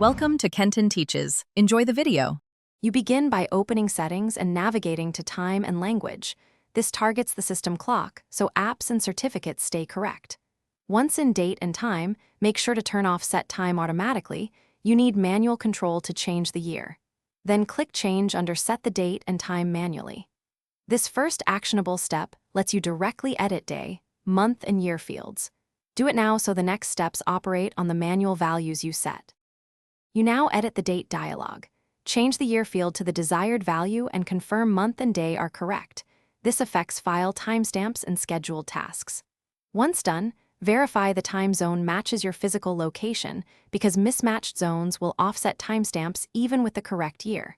Welcome to Kenton Teaches. Enjoy the video. You begin by opening settings and navigating to time and language. This targets the system clock, so apps and certificates stay correct. Once in date and time, make sure to turn off set time automatically. You need manual control to change the year. Then click Change under Set the Date and Time manually. This first actionable step lets you directly edit day, month, and year fields. Do it now so the next steps operate on the manual values you set. You now edit the date dialog. Change the year field to the desired value and confirm month and day are correct. This affects file timestamps and scheduled tasks. Once done, verify the time zone matches your physical location because mismatched zones will offset timestamps even with the correct year.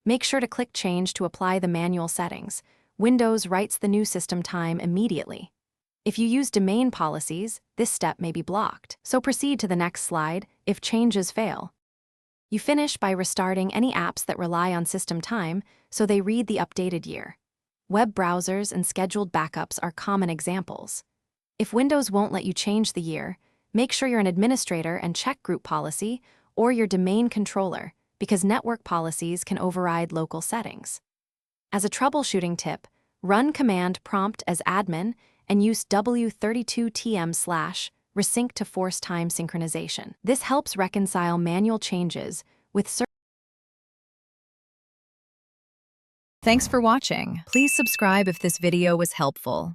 Make sure to click Change to apply the manual settings. Windows writes the new system time immediately. If you use domain policies, this step may be blocked, so proceed to the next slide if changes fail. You finish by restarting any apps that rely on system time so they read the updated year. Web browsers and scheduled backups are common examples. If Windows won't let you change the year, make sure you're an administrator and check group policy or your domain controller because network policies can override local settings. As a troubleshooting tip, run command prompt as admin and use w32tm/resync to force time synchronization. This helps reconcile manual changes with Thanks for watching. Please subscribe if this video was helpful.